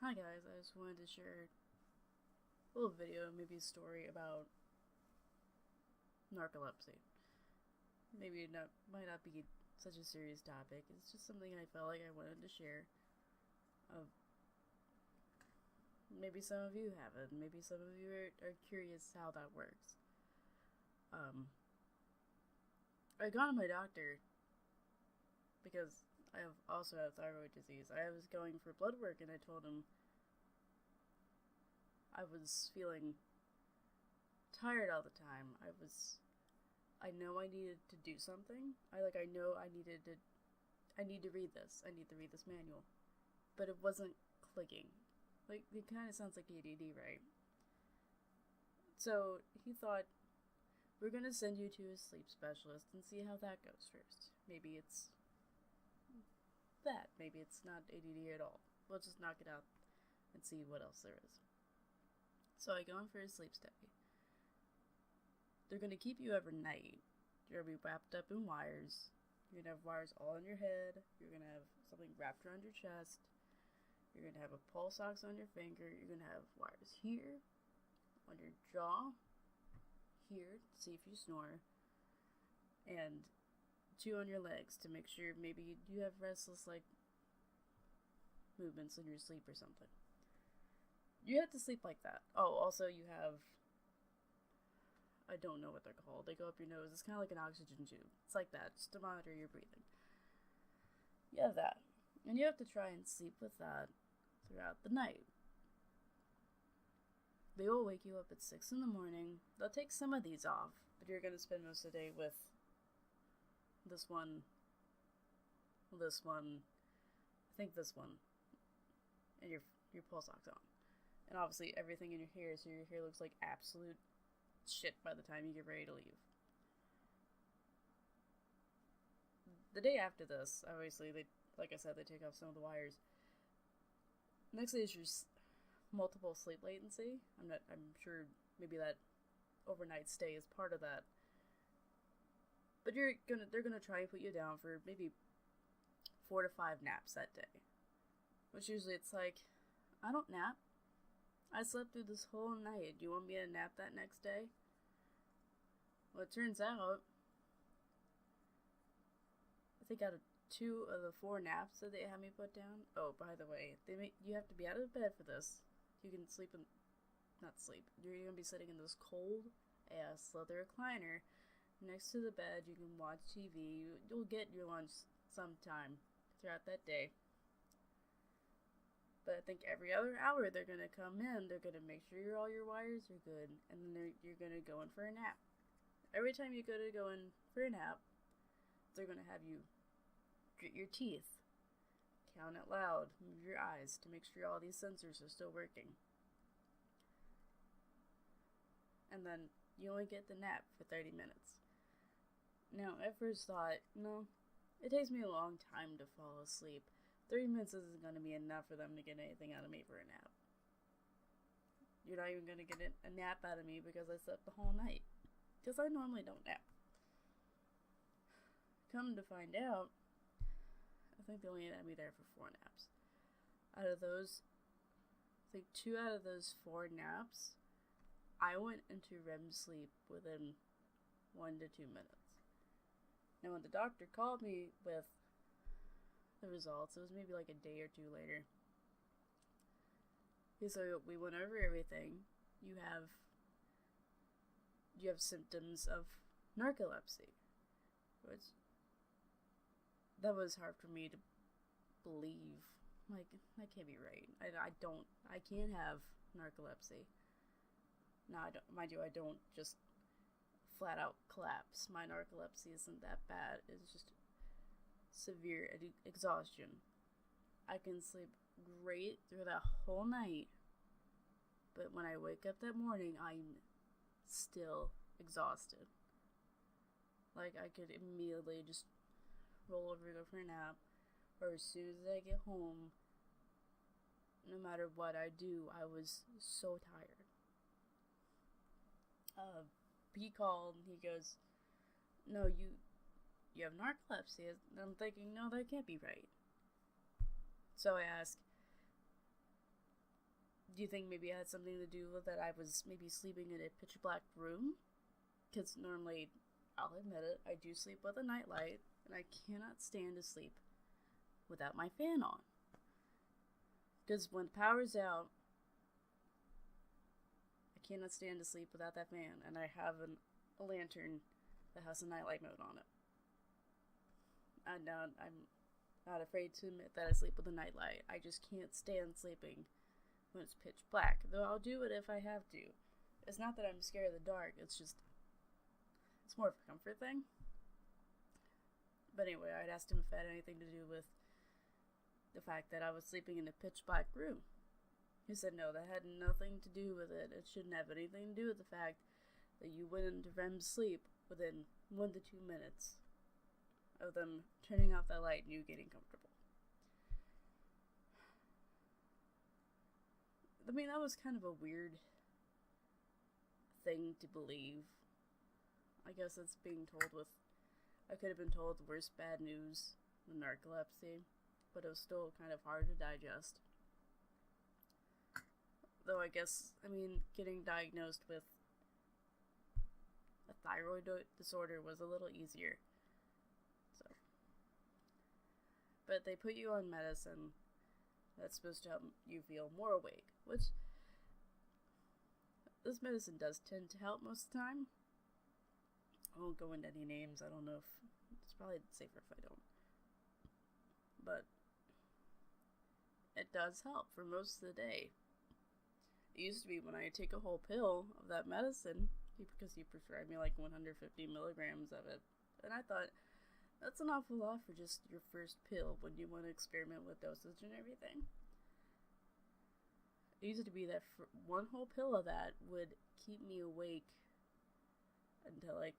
Hi guys, I just wanted to share a little video, maybe a story about narcolepsy. Maybe it might not be such a serious topic. It's just something I felt like I wanted to share. Maybe some of you have it. Maybe some of you are curious how that works. I gone to my doctor because I also have thyroid disease. I was going for blood work and I told him I was feeling tired all the time. I know I needed to do something. I need to read this. I need to read this manual. But it wasn't clicking. Like, it kind of sounds like ADD, right? So he thought, we're going to send you to a sleep specialist and see how that goes first. Maybe it's that. Maybe it's not ADD at all. We'll just knock it out and see what else there is. So I go in for a sleep study. They're going to keep you overnight. You're going to be wrapped up in wires. You're going to have wires all in your head. You're going to have something wrapped around your chest. You're going to have a pulse ox on your finger. You're going to have wires here, on your jaw, here to see if you snore, and 2 on your legs to make sure maybe you have restless movements in your sleep or something. You have to sleep like that. Oh, also you have, I don't know what they're called. They go up your nose. It's kind of like an oxygen tube. It's like that, just to monitor your breathing. You have that. And you have to try and sleep with that throughout the night. They will wake you up at 6 in the morning. They'll take some of these off, but you're going to spend most of the day with this one, I think this one, and your pulse ox on. And obviously everything in your hair, so your hair looks like absolute shit by the time you get ready to leave. The day after this, obviously, they take off some of the wires. Next day is your multiple sleep latency. I'm sure maybe that overnight stay is part of that. But they're gonna try and put you down for maybe 4 to 5 naps that day. Which usually it's like, I don't nap. I slept through this whole night. Do you want me to nap that next day? Well, it turns out, I think out of 2 of the 4 naps that they had me put down. Oh, by the way, you have to be out of bed for this. You can not sleep. You're gonna be sitting in this cold ass leather recliner next to the bed. You can watch TV. You'll get your lunch sometime throughout that day. But I think every other hour they're gonna come in. They're gonna make sure all your wires are good, and then you're gonna go in for a nap. Every time you go in for a nap, they're gonna have you grit your teeth, count out loud, move your eyes to make sure all these sensors are still working. And then you only get the nap for 30 minutes. Now, I first thought, no, it takes me a long time to fall asleep. 30 minutes isn't going to be enough for them to get anything out of me for a nap. You're not even going to get a nap out of me because I slept the whole night. Because I normally don't nap. Come to find out, I think they only had me there for 4 naps. Out of those, I think 2 out of those 4 naps, I went into REM sleep within 1 to 2 minutes. Now when the doctor called me with the results, it was maybe like a day or 2 later. So we went over everything. You have symptoms of narcolepsy, which that was hard for me to believe. Like, that can't be right. I can't have narcolepsy. No, I don't just flat out collapse. My narcolepsy isn't that bad. It's just severe exhaustion. I can sleep great through that whole night, but when I wake up that morning, I'm still exhausted. Like, I could immediately just roll over, go for a nap, or as soon as I get home, no matter what I do, I was so tired. He called, he goes, no, you have narcolepsy. And I'm thinking, no, that can't be right. So I ask, Do you think maybe it had something to do with that I was maybe sleeping in a pitch black room? Because normally, I'll admit it, I do sleep with a nightlight, and I cannot stand to sleep without my fan on. Because when the power's out, I cannot stand to sleep without that fan, and I have a lantern that has a nightlight mode on it. And now I'm not afraid to admit that I sleep with a nightlight. I just can't stand sleeping when it's pitch black, though I'll do it if I have to. It's not that I'm scared of the dark, it's more of a comfort thing. But anyway, I'd asked him if it had anything to do with the fact that I was sleeping in a pitch black room. He said no, that had nothing to do with it. It shouldn't have anything to do with the fact that you went into REM sleep within 1 to 2 minutes of them turning off that light and you getting comfortable. I mean, that was kind of a weird thing to believe. I guess it's being told with, I could have been told the worst bad news, the narcolepsy, but it was still kind of hard to digest. Though I guess, getting diagnosed with a thyroid disorder was a little easier. So, but they put you on medicine that's supposed to help you feel more awake, which this medicine does tend to help most of the time. I won't go into any names. I don't know if it's probably safer if I don't. But it does help for most of the day. It used to be when I take a whole pill of that medicine, because he prescribed me like 150 milligrams of it, and I thought, that's an awful lot for just your first pill when you want to experiment with dosage and everything. It used to be that one whole pill of that would keep me awake until like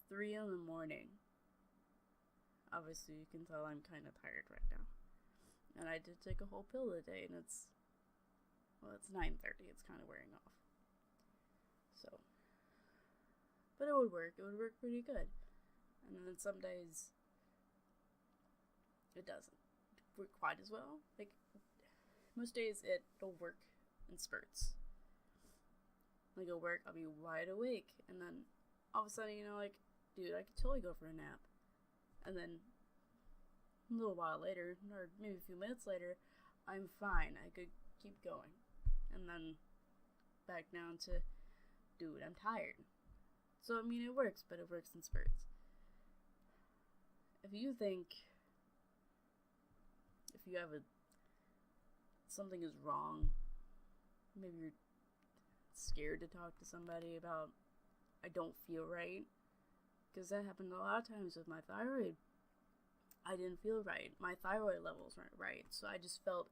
3 in the morning. Obviously, you can tell I'm kind of tired right now. And I did take a whole pill a day, and it's 9:30. It's kind of wearing off. So, but it would work. It would work pretty good. And then some days, it doesn't work quite as well. Like, most days it'll work in spurts. Like, it'll work, I'll be wide awake, and then all of a sudden, like, dude, I could totally go for a nap. And then, a little while later, or maybe a few minutes later, I'm fine. I could keep going. And then, back down to, dude, I'm tired. So, it works, but it works in spurts. If you have something is wrong, maybe you're scared to talk to somebody about, I don't feel right, because that happened a lot of times with my thyroid. I didn't feel right. My thyroid levels weren't right, so I just felt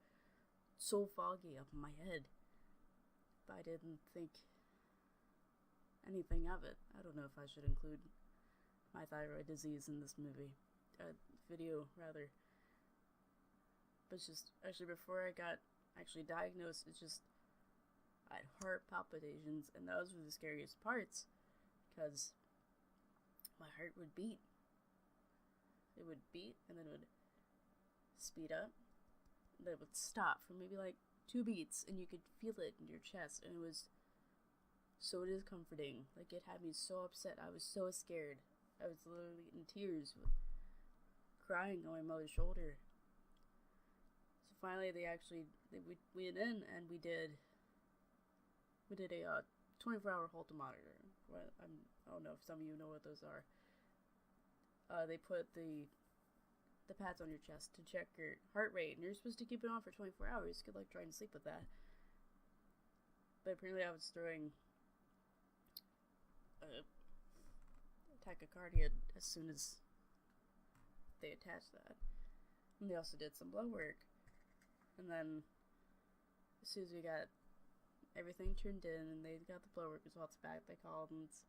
so foggy up in my head. But I didn't think anything of it. I don't know if I should include my thyroid disease in this video, rather. But it's just, actually, before I got actually diagnosed, I had heart palpitations, and those were the scariest parts, because my heart would beat. It would beat, and then it would speed up, and then it would stop for maybe like 2 beats, and you could feel it in your chest, and it was so discomforting. Like, it had me so upset. I was so scared. I was literally in tears, crying on my mother's shoulder. So finally, we went in, and we did a 24-hour Holter monitor. I don't know if some of you know what those are. They put the pads on your chest to check your heart rate, and you're supposed to keep it on for 24 hours. Good luck trying to sleep with that. But apparently I was throwing tachycardia as soon as they attached that. And they also did some blood work. And then as soon as we got everything turned in and they got the blood work results back, they called, and it's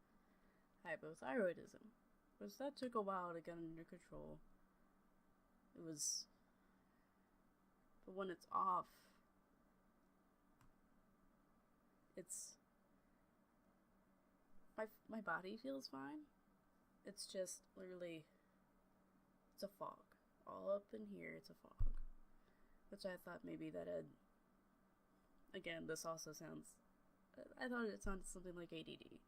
hypothyroidism. Which that took a while to get under control. But when it's off, my body feels fine. It's just literally, it's a fog. All up in here, it's a fog. Which I thought maybe that had again, this also sounds. I thought it sounded something like ADD.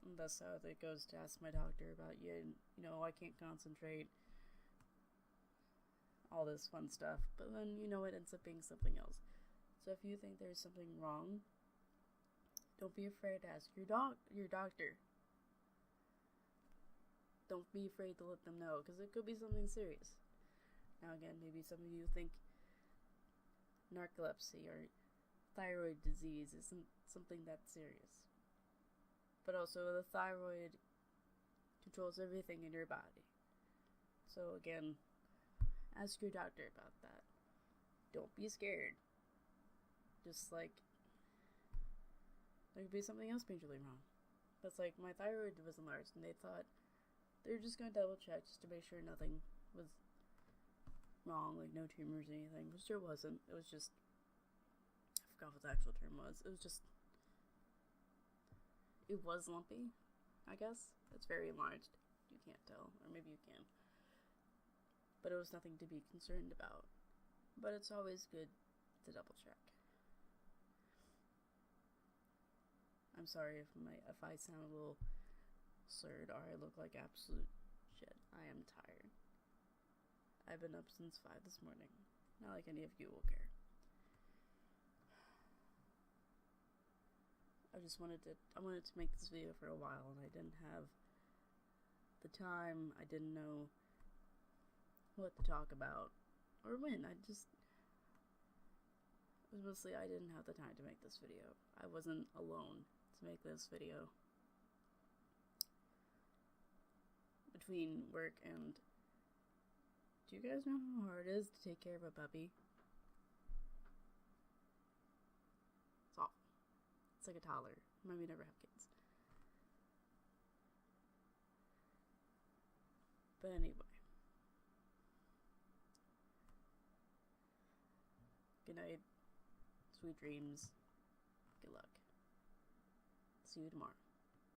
And that's how it goes to ask my doctor about, I can't concentrate. All this fun stuff. But then, it ends up being something else. So if you think there's something wrong, don't be afraid to ask your doctor. Don't be afraid to let them know, because it could be something serious. Now again, maybe some of you think narcolepsy or thyroid disease isn't something that serious. But also, the thyroid controls everything in your body. So again, ask your doctor about that. Don't be scared. Just like, there could be something else majorly wrong. That's like, my thyroid was enlarged, and they thought they were just going to double check just to make sure nothing was wrong, like no tumors or anything, which there wasn't. It was just, I forgot what the actual term was. It was lumpy, I guess. It's very enlarged. You can't tell, or maybe you can. But it was nothing to be concerned about. But it's always good to double check. I'm sorry if I sound a little slurred or I look like absolute shit. I am tired. I've been up since 5 this morning. Not like any of you will care. I wanted to make this video for a while, and I didn't have the time. I didn't know what to talk about or when. It was mostly I didn't have the time to make this video. I wasn't alone to make this video. Between work and, do you guys know how hard it is to take care of a puppy? It's awful. It's like a toddler. Maybe never have kids. But anyway. Good night. Sweet dreams. Good luck. See you tomorrow.